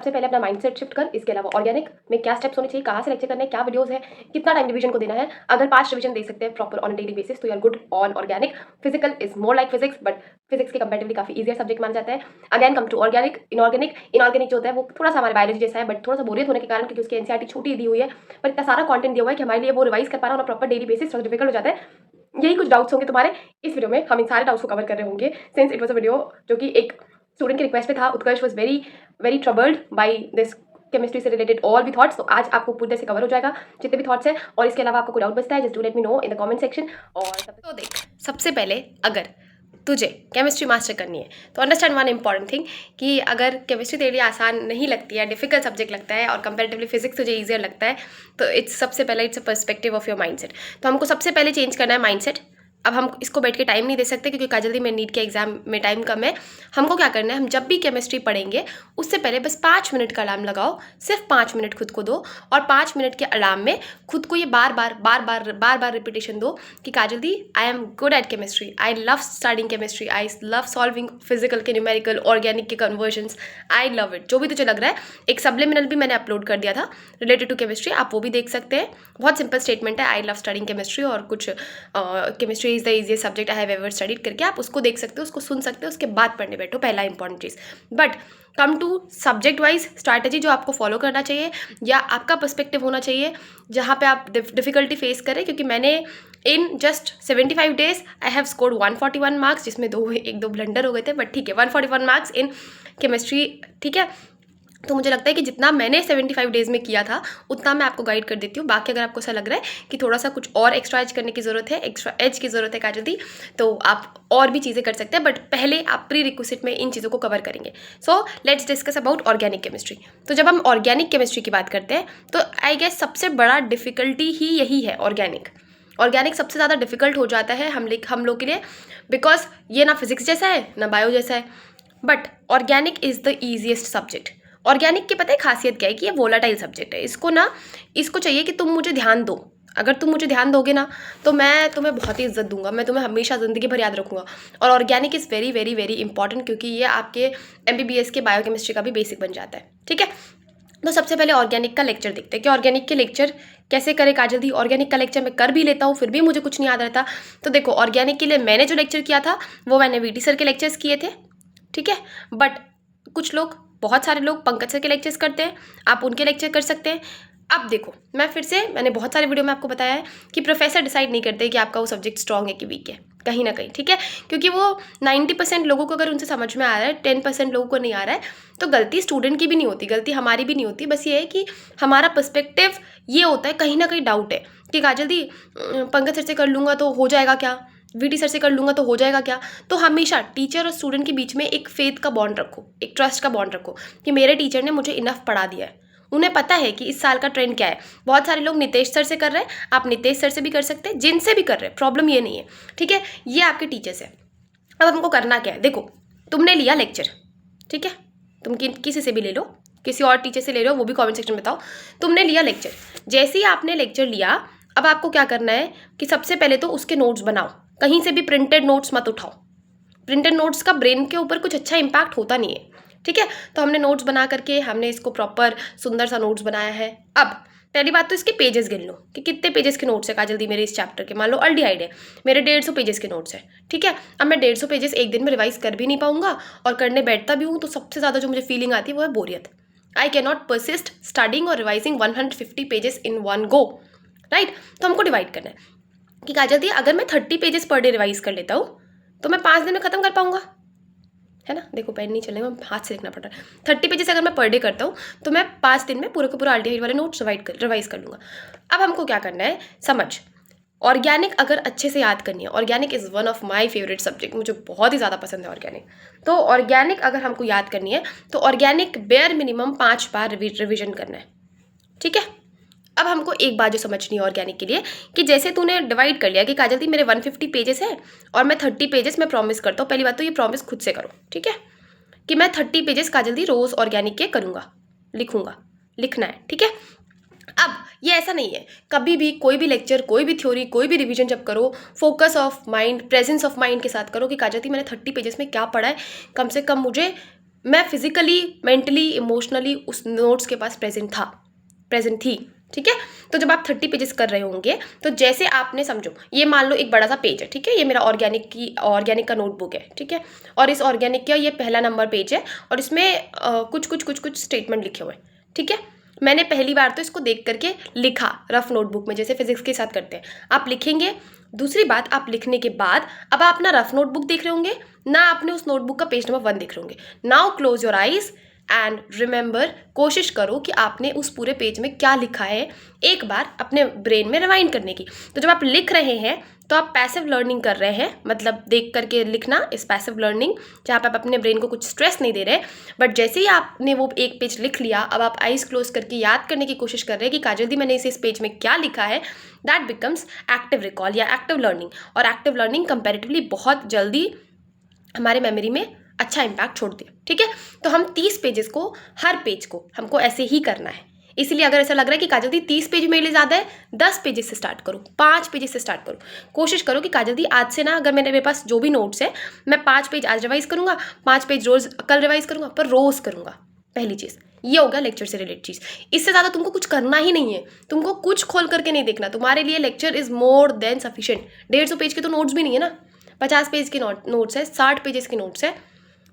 सबसे पहले अपना माइंडसेट शिफ्ट कर। इसके अलावा ऑर्गेनिक में क्या स्टेप्स होने चाहिए, कहाँ से लेक्चर करने हैं, क्या वीडियोस है, कितना टाइम रिवीजन को देना है। अगर 5 रिवीजन दे सकते हैं प्रॉपर ऑन डेली बेसिस तो you are good on organic. Physical is more like physics, but physics के कंपेरेटिवली काफी ईजियर सब्जेक्ट माना जाता है। Again come to organic. Inorganic जो होता है वो थोड़ा सा हमारे बायोलॉजी जैसा है, बट थोड़ा सा बोरियत होने के कारण, क्योंकि उसकी एनसीईआरटी छोटी दी हुई है, पर इतना सारा कंटेंट दिया हुआ है कि हमारे लिए वो रिवाइज कर पाना ऑन प्रॉपर डेली बेसिस थोड़ा डिफिकल्ट हो जाता है। यही कुछ डाउट्स होंगे तुम्हारे। इस वीडियो में हम इन सारे डाउट्स को कवर कर रहे होंगे, since it was a video जो कि एक स्टूडेंट की रिक्वेस्ट पे था। Utkarsh was very very troubled by this chemistry से रिलेटेड ऑल भी थॉट्स। तो आज आपको पूरी तरह से कवर हो जाएगा जितने भी थॉट्स हैं। और इसके अलावा आपको कोई डाउट बचता है, just do let me know in the comment section. और तो देख, सबसे पहले अगर तुझे केमिस्ट्री मास्टर करनी है तो अंडरस्टैंड वन इंपॉर्टेंट थिंग कि अगर केमिस्ट्री तेरे लिए आसान नहीं लगती है, डिफिकल्ट सब्जेक्ट लगता है और कंपैरेटिवली फिजिक्स तुझे ईजियर लगता है, तो सबसे पहले it's a perspective of your mindset. तो हमको सबसे पहले चेंज करना है माइंडसेट। अब हम इसको बैठ के टाइम नहीं दे सकते क्योंकि काजल्दी में नीट के एग्जाम में टाइम कम है। हमको क्या करना है, हम जब भी केमिस्ट्री पढ़ेंगे उससे पहले बस 5 मिनट का अलार्म लगाओ। सिर्फ 5 मिनट खुद को दो और 5 मिनट के अलार्म में खुद को ये बार बार रिपीटेशन दो कि काजल्दी I am good at chemistry, I love studying chemistry, I love solving physical के न्यूमेरिकल, ऑर्गेनिक के कन्वर्जन्स, आई लव इट। जो भी तुझे लग रहा है, एक सब्लिमिनल भी मैंने अपलोड कर दिया था रिलेटेड टू केमिस्ट्री, आप वो भी देख सकते हैं। बहुत सिंपल स्टेटमेंट है, आई लव स्टडिंग केमिस्ट्री और कुछ chemistry is the easiest subject I have ever studied करके आप उसको देख सकते हो, उसको सुन सकते हो, उसके बाद पढ़ने बैठो। पहला इंपॉर्टेंट चीज़। But come to subject wise strategy जो आपको फॉलो करना चाहिए या आपका पर्सपेक्टिव होना चाहिए जहाँ पे आप डिफिकल्टी फेस करें, क्योंकि मैंने in just 75 days I have scored 141 marks, जिसमें एक दो ब्लंडर हो गए थे, बट ठीक है, 141 मार्क्स इन केमिस्ट्री। ठीक है, तो मुझे लगता है कि जितना मैंने 75 डेज़ में किया था उतना मैं आपको गाइड कर देती हूँ। बाकी अगर आपको ऐसा लग रहा है कि थोड़ा सा कुछ और एक्स्ट्रा एज करने की ज़रूरत है, एक्स्ट्रा एज की ज़रूरत है काजल्दी, तो आप और भी चीज़ें कर सकते हैं, बट पहले आप प्री रिक्विजिट में इन चीज़ों को कवर करेंगे। So let's discuss about organic chemistry. तो जब हम ऑर्गेनिक केमिस्ट्री की बात करते हैं तो आई गेस सबसे बड़ा डिफ़िकल्टी ही यही है, ऑर्गेनिक सबसे ज़्यादा डिफिकल्ट हो जाता है हम लोग के लिए, बिकॉज ये ना फिजिक्स जैसा है ना बायो जैसा है, but organic is the easiest subject. Organic की पता है खासियत क्या है कि ये वोलाटाइल सब्जेक्ट है। इसको चाहिए कि तुम मुझे ध्यान दो। अगर तुम मुझे ध्यान दोगे ना तो मैं तुम्हें बहुत ही इज्जत दूंगा, मैं तुम्हें हमेशा ज़िंदगी भर याद रखूंगा। और organic is very very very important, क्योंकि ये आपके MBBS के बायोकेमिस्ट्री का भी बेसिक बन जाता है। ठीक है, तो सबसे पहले ऑर्गेनिक का लेक्चर देखते हैं कि ऑर्गेनिक के लेक्चर कैसे करें काजल्दी। ऑर्गेनिक का लेक्चर मैं कर भी लेता हूँ, फिर भी मुझे कुछ नहीं याद रहता। तो देखो, ऑर्गेनिक के लिए मैंने जो लेक्चर किया था वो मैंने VT सर के लेक्चर्स किए थे। ठीक है, बट बहुत सारे लोग पंकज सर के लेक्चर्स करते हैं, आप उनके लेक्चर कर सकते हैं। अब देखो, मैंने बहुत सारे वीडियो में आपको बताया है कि प्रोफेसर डिसाइड नहीं करते कि आपका वो सब्जेक्ट स्ट्रॉन्ग है कि वीक है, कहीं ना कहीं। ठीक है, क्योंकि वो 90% लोगों को अगर उनसे समझ में आ रहा है, 10% लोगों को नहीं आ रहा है, तो गलती स्टूडेंट की भी नहीं होती, गलती हमारी भी नहीं होती। बस ये है कि हमारा पर्सपेक्टिव ये होता है, कहीं ना कहीं डाउट है कि काजल्दी पंकज सर से कर लूँगा तो हो जाएगा क्या, VT सर से कर लूँगा तो हो जाएगा क्या। तो हमेशा टीचर और स्टूडेंट के बीच में एक फेथ का बॉन्ड रखो, एक ट्रस्ट का बॉन्ड रखो कि मेरे टीचर ने मुझे इनफ पढ़ा दिया है, उन्हें पता है कि इस साल का ट्रेंड क्या है। बहुत सारे लोग नितेश सर से कर रहे हैं, आप नितेश सर से भी कर सकते हैं, जिनसे भी कर रहे हैं, प्रॉब्लम ये नहीं है। ठीक है, ये आपके टीचर्स हैं। अब हमको करना क्या है, देखो, तुमने लिया लेक्चर, ठीक है, तुम किसी से भी ले लो, किसी और टीचर से ले लो, वो भी कमेंट सेक्शन में बताओ। तुमने लिया लेक्चर, जैसे ही आपने लेक्चर लिया, अब आपको क्या करना है कि सबसे पहले तो उसके नोट्स बनाओ। कहीं से भी प्रिंटेड नोट्स मत उठाओ, प्रिंटेड नोट्स का ब्रेन के ऊपर कुछ अच्छा इम्पैक्ट होता नहीं है। ठीक है, तो हमने नोट्स बना करके हमने इसको प्रॉपर सुंदर सा नोट्स बनाया है। अब पहली बात तो इसके पेजेस गिन लो कि कितने पेजेस के नोट्स है काजल्दी मेरे इस चैप्टर के। मान लो अल्डिहाइड है, मेरे 150 पेजेस के नोट्स है। ठीक है, अब मैं 150 पेजेस एक दिन में रिवाइज कर भी नहीं पाऊंगा, और करने बैठता भी हूँ तो सबसे ज़्यादा जो मुझे फीलिंग आती है वो है बोरियत। I can not persist studying और revising 150 pages in one go, right. तो हमको डिवाइड करना है कि काजल्दी अगर मैं 30 पेजेस पर डे रिवाइज कर लेता हूँ तो मैं 5 दिन में ख़त्म कर पाऊंगा, है ना। देखो, पेन नहीं चलेगा, हाथ से लिखना पड़ रहा है। 30 पेजेस अगर मैं पर डे करता हूँ तो मैं 5 दिन में पूरा का पूरा अल्डिहाइड वाले नोट्स रिवाइज कर लूँगा। अब हमको क्या करना है, समझ। ऑर्गेनिक अगर अच्छे से याद करनी है, organic is one of my favourite subject, मुझे बहुत ही ज़्यादा पसंद है ऑर्गेनिक। तो ऑर्गेनिक अगर हमको याद करनी है तो ऑर्गेनिक बेयर मिनिमम 5 बार रिविजन करना है। ठीक है, अब हमको एक बात जो समझनी है ऑर्गेनिक के लिए कि जैसे तूने डिवाइड कर लिया कि काजल्दी मेरे 150 पेजेस है और मैं 30 पेजेस मैं प्रॉमिस करता हूँ। पहली बात तो ये प्रॉमिस खुद से करो, ठीक है, कि मैं 30 पेजेस काजल्दी रोज़ ऑर्गेनिक के करूँगा, लिखना है। ठीक है, अब ये ऐसा नहीं है, कभी भी कोई भी लेक्चर, कोई भी थ्योरी, कोई भी रिवीजन जब करो, focus of mind, presence of mind के साथ करो कि काजल्दी मैंने 30 पेजेस में क्या पढ़ा है, कम से कम मुझे मैं फिजिकली, मेंटली, इमोशनली उस नोट्स के पास प्रेजेंट थी। ठीक है, तो जब आप 30 पेजेस कर रहे होंगे तो जैसे आपने समझो, ये मान लो एक बड़ा सा पेज है, ठीक है, ये मेरा ऑर्गेनिक का नोटबुक है, ठीक है, और इस ऑर्गेनिक का ये पहला नंबर पेज है और इसमें कुछ स्टेटमेंट लिखे हुए हैं। ठीक है, मैंने पहली बार तो इसको देख करके लिखा रफ नोटबुक में, जैसे फिजिक्स के साथ करते हैं, आप लिखेंगे। दूसरी बात, आप लिखने के बाद अब आप अपना रफ नोटबुक देख रहे होंगे ना, आपने उस नोटबुक का पेज नंबर 1 देख रहे होंगे। Now close your eyes and remember, कोशिश करो कि आपने उस पूरे पेज में क्या लिखा है एक बार अपने ब्रेन में रिवाइंड करने की। तो जब आप लिख रहे हैं तो आप पैसिव लर्निंग कर रहे हैं, मतलब देख करके लिखना इस पैसिव लर्निंग, जहाँ पे आप अपने ब्रेन को कुछ स्ट्रेस नहीं दे रहे। बट जैसे ही आपने वो एक पेज लिख लिया, अब आप आइज क्लोज करके याद करने की कोशिश कर रहे हैं कि काजल दी मैंने इस पेज में क्या लिखा है। दैट बिकम्स एक्टिव रिकॉल या एक्टिव लर्निंग। और एक्टिव लर्निंग कंपेरेटिवली बहुत जल्दी हमारे मेमोरी में अच्छा इम्पैक्ट छोड़ती है। ठीक है, तो हम 30 पेजेस को, हर पेज को हमको ऐसे ही करना है। इसलिए अगर ऐसा लग रहा है कि काजल दी 30 पेज मेरे लिए ज़्यादा है, 10 पेजेस से स्टार्ट करो, 5 पेजेस से स्टार्ट करो। कोशिश करो कि काजल दी आज से ना, अगर मेरे पास जो भी नोट्स है, मैं 5 पेज आज रिवाइज करूँगा, 5 पेज रोज़ कल रिवाइज करूँगा, पर रोज़ करूँगा। पहली चीज़ ये होगा लेक्चर से रिलेटेड चीज़। इससे ज़्यादा तुमको कुछ करना ही नहीं है, तुमको कुछ खोल करके नहीं देखना। तुम्हारे लिए lecture is more than sufficient. 150 page के तो नोट्स भी नहीं है ना, 50 पेज के नोट्स है, 60 पेजेस के नोट्स है।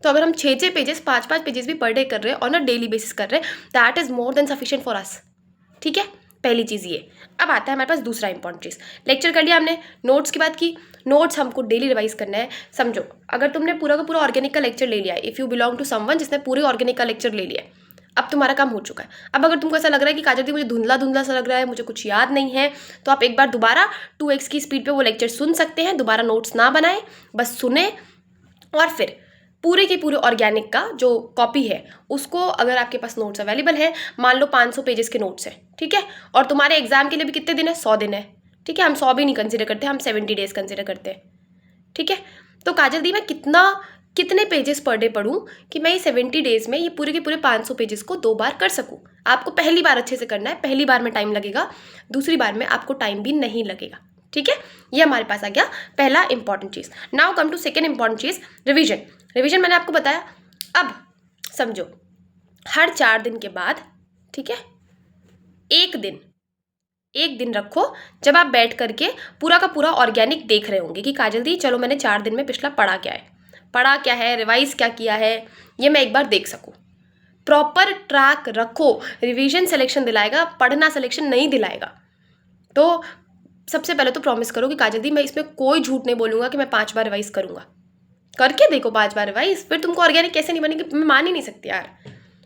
तो अगर हम 6 पेजेस, 5 पेजेस भी पर डे कर रहे हैं और ना डेली बेसिस कर रहे हैं, that is more than sufficient for us. ठीक है, पहली चीज़ ये। अब आता है हमारे पास दूसरा इंपॉर्टेंट चीज़। लेक्चर कर लिया हमने, नोट्स की बात की, नोट्स हमको डेली रिवाइज करना है। समझो, अगर तुमने पूरा का पूरा ऑर्गेनिक का लेक्चर ले लिया है, if you belong to someone जिसने पूरे ऑर्गेनिक का लेक्चर ले लिया है, अब तुम्हारा काम हो चुका है। अब अगर तुमको ऐसा लग रहा है कि काजल दी मुझे धुंधला धुंधला सा लग रहा है, मुझे कुछ याद नहीं है, तो आप एक बार दोबारा 2x की स्पीड पे वो लेक्चर सुन सकते हैं। दोबारा नोट्स ना बनाए, बस सुने, और फिर पूरे के पूरे ऑर्गेनिक का जो कॉपी है उसको, अगर आपके पास नोट्स अवेलेबल है, मान लो 500 पेजेस के नोट्स हैं, ठीक है, और तुम्हारे एग्जाम के लिए भी कितने दिन है, 100 दिन है। ठीक है, हम 100 भी नहीं कंसिडर करते, हम 70 डेज कंसिडर करते हैं। ठीक है, तो काजल दी मैं कितने पेजेस पर डे पढ़ूँ कि मैं ये 70 डेज में ये पूरे के पूरे 500 पेजेस को 2 बार कर सकूँ। आपको पहली बार अच्छे से करना है, पहली बार में टाइम लगेगा, दूसरी बार में आपको टाइम भी नहीं लगेगा। ठीक है, ये हमारे पास आ गया पहला इंपॉर्टेंट चीज़। Now come to second important चीज़, रिविजन। रिविजन मैंने आपको बताया। अब समझो, हर 4 दिन के बाद, ठीक है, एक दिन रखो जब आप बैठ करके पूरा का पूरा ऑर्गेनिक देख रहे होंगे कि काजल दी चलो मैंने 4 दिन में पिछला पढ़ा क्या है, रिवाइज क्या किया है, ये मैं एक बार देख सकूँ। प्रॉपर ट्रैक रखो। रिवीजन सिलेक्शन दिलाएगा, पढ़ना सिलेक्शन नहीं दिलाएगा। तो सबसे पहले तो प्रॉमिस करो कि काजल दी मैं इसमें कोई झूठ नहीं बोलूँगा कि मैं 5 बार रिवाइज करूँगा। करके देखो 5 बार रिवाइज, फिर तुमको ऑर्गेनिक कैसे नहीं बनेगी, मैं मान ही नहीं सकती यार।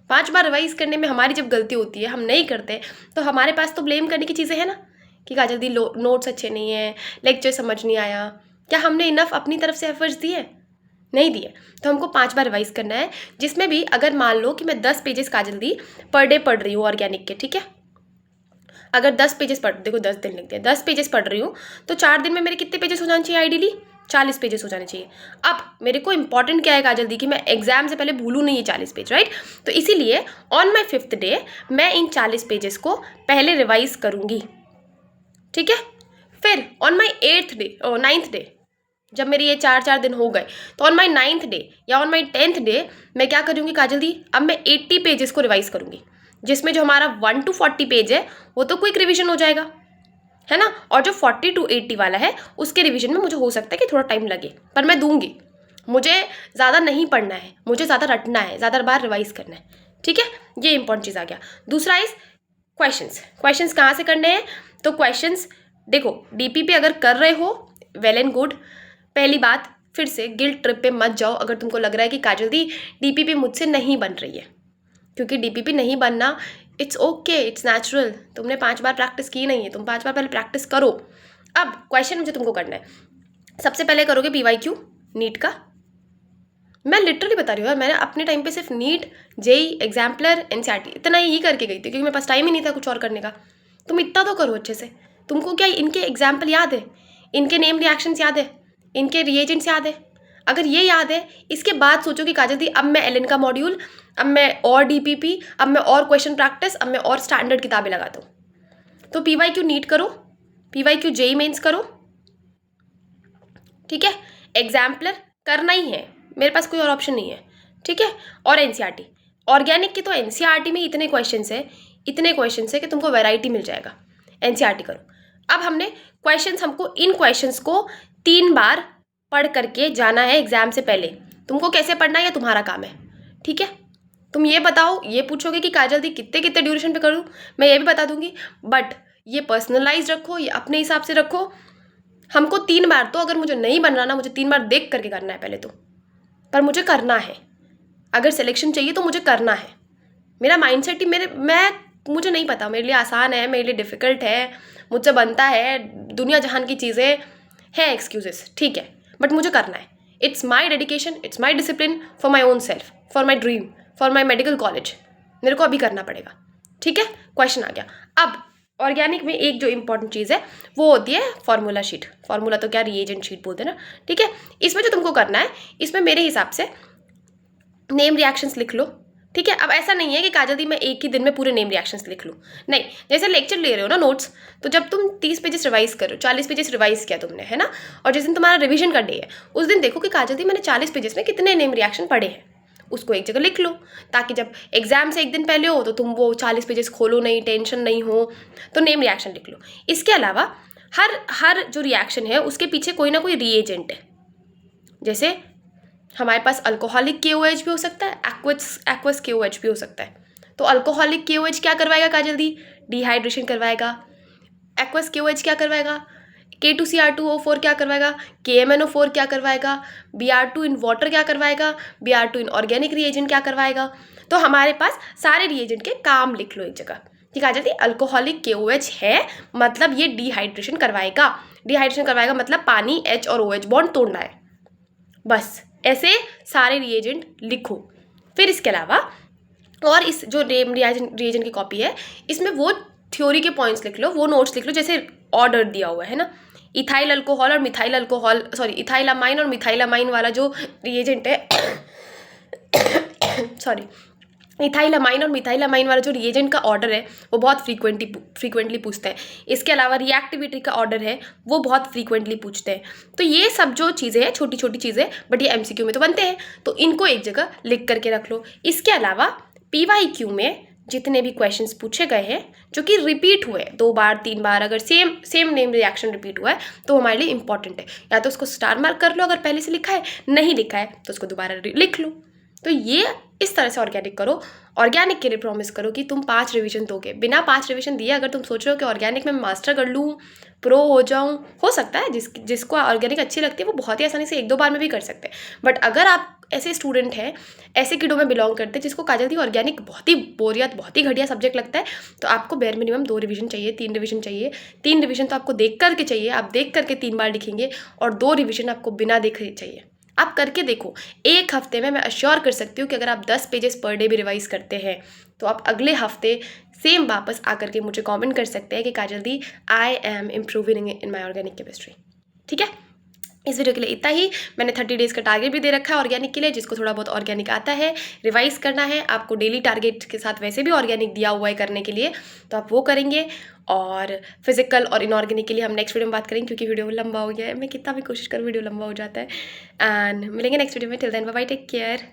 5 बार रिवाइज करने में हमारी जब गलती होती है, हम नहीं करते, तो हमारे पास तो ब्लेम करने की चीज़ें हैं ना, कि काजल दी नोट्स अच्छे नहीं है, लेक्चर समझ नहीं आया। क्या हमने इनफ अपनी तरफ से एफर्ट्स दिए? नहीं दिए। तो हमको 5 बार रिवाइज करना है, जिसमें भी अगर मान लो कि मैं 10 पेजेस काजल दी पर डे पढ़ रही हूँ ऑर्गेनिक के, ठीक है, अगर 10 पेजेस पढ़, देखो 10 दिन लिख दिया, 10 पेजेस पढ़ रही हूँ, तो 4 दिन में मेरे कितने पेजेस हो जाने चाहिए आइडियली? 40 पेजेस हो जाने चाहिए। अब मेरे को इंपॉर्टेंट क्या है काजल दी कि मैं एग्जाम से पहले भूलूँ नहीं ये 40 पेज, राइट? तो इसीलिए ऑन माई 5th डे मैं इन 40 पेजेस को पहले रिवाइज करूँगी। ठीक है, फिर on my 8th day, 9th day, जब मेरे ये 4 दिन हो गए, तो ऑन माई 9th डे या ऑन माई 10th डे मैं क्या करूँगी काजल दी, अब मैं 80 पेजेस को रिवाइज करूँगी, जिसमें जो हमारा 1 to 40 पेज है वो तो क्विक रिविजन हो जाएगा, है ना, और जो 40 to 80 वाला है उसके रिवीजन में मुझे हो सकता है कि थोड़ा टाइम लगे, पर मैं दूंगी। मुझे ज़्यादा नहीं पढ़ना है, मुझे ज़्यादा रटना है, ज़्यादा बार रिवाइज करना है। ठीक है, ये इंपॉर्टेंट चीज़ आ गया। दूसरा इज क्वेश्चंस कहाँ से करने हैं? तो क्वेश्चंस देखो, डीपीपी अगर कर रहे हो वेल एंड गुड। पहली बात, फिर से गिल्ट ट्रिप पे मत जाओ अगर तुमको लग रहा है कि काजल दी डीपीपी मुझसे नहीं बन रही है, क्योंकि डीपीपी नहीं बनना, इट्स ओके, इट्स नेचुरल। तुमने 5 बार प्रैक्टिस की नहीं है, तुम 5 बार पहले प्रैक्टिस करो। अब क्वेश्चन मुझे तुमको करना है, सबसे पहले करोगे PYQ नीट का। मैं लिटरली बता रही हूँ यार, मैंने अपने टाइम पे सिर्फ नीट, जेई, एग्जाम्पलर, NCERT इतना ही करके गई थी, क्योंकि मेरे पास टाइम ही नहीं था कुछ और करने का। तुम इतना तो करो अच्छे से। तुमको क्या इनके एग्जाम्पल याद है, इनके नेम रिएक्शंस याद है, इनके रिएजेंट्स याद है? अगर ये याद है, इसके बाद सोचो कि काजल दी अब मैं एलन का मॉड्यूल, अब मैं और डीपीपी, अब मैं और क्वेश्चन प्रैक्टिस, अब मैं और स्टैंडर्ड किताबें लगाता हूँ। तो PYQ नीट करो, PYQ जेई मेंस करो, ठीक है, एग्जाम्पलर करना ही है, मेरे पास कोई और ऑप्शन नहीं है। ठीक है। और एनसीईआरटी, ऑर्गेनिक के तो एनसीईआरटी में इतने क्वेश्चंस है कि तुमको वैरायटी मिल जाएगा। एनसीईआरटी करो। अब हमको इन क्वेश्चंस को 3 बार पढ़ करके जाना है एग्जाम से पहले। तुमको कैसे पढ़ना है ये तुम्हारा काम है, ठीक है। तुम ये बताओ, ये पूछोगे कि काजल दी कितने कितने ड्यूरेशन पे करूँ, मैं ये भी बता दूंगी, बट ये पर्सनलाइज रखो, ये अपने हिसाब से रखो। हमको 3 बार, तो अगर मुझे नहीं बन रहा ना, मुझे 3 बार देख करके करना है पहले तो, पर मुझे करना है। अगर सिलेक्शन चाहिए तो मुझे करना है। मेरा माइंडसेट ही मुझे नहीं पता, मेरे लिए आसान है, मेरे लिए डिफ़िकल्ट है, मुझसे बनता है, दुनिया जहान की चीज़ें हैं एक्सक्यूजेस, ठीक है, बट मुझे करना है। It's my dedication, it's my discipline for my own self, for my dream, for my medical college. मेरे को अभी करना पड़ेगा, ठीक है। क्वेश्चन आ गया। अब ऑर्गेनिक में एक जो इंपॉर्टेंट चीज़ है वो होती है फार्मूला शीट। फार्मूला तो क्या, रिएजेंट शीट बोलते हैं ना, ठीक है। इसमें जो तुमको करना है, इसमें मेरे हिसाब से नेम रिएक्शंस लिख लो, ठीक है। अब ऐसा नहीं है कि काजल दी मैं एक ही दिन में पूरे नेम रिएक्शंस लिख लूँ, नहीं। जैसे लेक्चर ले रहे हो ना नोट्स, तो जब तुम 30 पेजेस रिवाइज करो, 40 पेजेस रिवाइज किया तुमने, है ना, और जिस दिन तुम्हारा रिवीजन का डे है उस दिन देखो कि काजल दी मैंने 40 पेजेस में कितने नेम रिएक्शन पढ़े हैं, उसको एक जगह लिख लो, ताकि जब एग्जाम से एक दिन पहले हो तो तुम वो 40 पेजेस खोलो नहीं, टेंशन नहीं हो, तो नेम रिएक्शन लिख लो। इसके अलावा हर जो रिएक्शन है उसके पीछे कोई ना कोई रिएजेंट है। जैसे हमारे पास अल्कोहलिक KOH भी हो सकता है, एक्वस KOH भी हो सकता है। तो अल्कोहलिक KOH क्या करवाएगा काजल दी, डिहाइड्रेशन करवाएगा। एक्वस KOH क्या करवाएगा, K2CR2O4 क्या करवाएगा, KMNO4 क्या करवाएगा, Br2 इन वाटर क्या करवाएगा, Br2 इन ऑर्गेनिक रिएजेंट क्या करवाएगा। तो हमारे पास सारे रिएजेंट के काम लिख लो एक जगह, ठीक है। जल्दी अल्कोहलिक KOH है मतलब ये डिहाइड्रेशन करवाएगा, डिहाइड्रेशन करवाएगा मतलब पानी H और OH बॉन्ड तोड़ना है, बस ऐसे सारे रिएजेंट लिखो। फिर इसके अलावा और इस जो नेम रिएजेंट की कॉपी है इसमें वो थ्योरी के पॉइंट्स लिख लो, वो नोट्स लिख लो जैसे ऑर्डर दिया हुआ है ना। इथाइल अल्कोहल और मिथाइल अल्कोहल, सॉरी इथाइलामाइन और मिथाइलामाइन वाला जो रिएजेंट है सॉरी इथाइलामाइन और मिथाइलामाइन वाला जो रिएजेंट का ऑर्डर है वो बहुत फ्रीक्वेंटली पूछते हैं। इसके अलावा रिएक्टिविटी का ऑर्डर है वो बहुत फ्रीक्वेंटली पूछते हैं। तो ये सब जो चीज़ें हैं छोटी छोटी चीज़ें, बट ये MCQ में तो बनते हैं, तो इनको एक जगह लिख करके रख लो। इसके अलावा PYQ में जितने भी क्वेश्चंस पूछे गए हैं जो कि रिपीट हुए 2 बार 3 बार, अगर सेम नेम रिएक्शन रिपीट हुआ है तो हमारे लिए इंपॉर्टेंट है। या तो उसको स्टार मार्क कर लो अगर पहले से लिखा है, नहीं लिखा है तो उसको दोबारा लिख लो। तो ये इस तरह से ऑर्गेनिक करो। ऑर्गेनिक के लिए प्रॉमिस करो कि तुम 5 रिवीजन दोगे। बिना 5 रिवीजन दिए अगर तुम सोच रहे हो कि ऑर्गेनिक में मास्टर कर लूँ, प्रो हो जाऊँ, हो सकता है जिसको ऑर्गेनिक अच्छी लगती है वो बहुत ही आसानी से 1-2 बार में भी कर सकते हैं। बट अगर आप ऐसे स्टूडेंट हैं, ऐसे किडो में बिलोंग करते हैं जिसको काजल दी ऑर्गेनिक बहुत ही बोरियत, बहुत ही घटिया सब्जेक्ट लगता है, तो आपको बेयर मिनिमम 2 रिवीजन चाहिए, 3 रिवीजन चाहिए। 3 रिवीजन तो आपको देख करके चाहिए, आप देख करके 3 बार लिखेंगे, और 2 रिवीजन आपको बिना देखे चाहिए। आप करके देखो, एक हफ्ते में मैं अश्योर कर सकती हूँ कि अगर आप 10 पेजेस पर डे भी रिवाइज करते हैं तो आप अगले हफ्ते सेम वापस आकर के मुझे कमेंट कर सकते हैं कि काजल दी I am improving in my organic chemistry, ठीक है। इस वीडियो के लिए इतना ही। मैंने 30 डेज़ का टारगेट भी दे रखा है ऑर्गेनिक के लिए, जिसको थोड़ा बहुत ऑर्गेनिक आता है रिवाइज करना है। आपको डेली टारगेट के साथ वैसे भी ऑर्गेनिक दिया हुआ है करने के लिए, तो आप वो करेंगे। और फिजिकल और इनऑर्गेनिक के लिए हम नेक्स्ट वीडियो में बात करेंगे, क्योंकि वीडियो लंबा हो गया है। मैं कितना भी कोशिश करूँ वीडियो लंबा हो जाता है। एंड मिलेंगे नेक्स्ट वीडियो में। Till then bye bye, take care.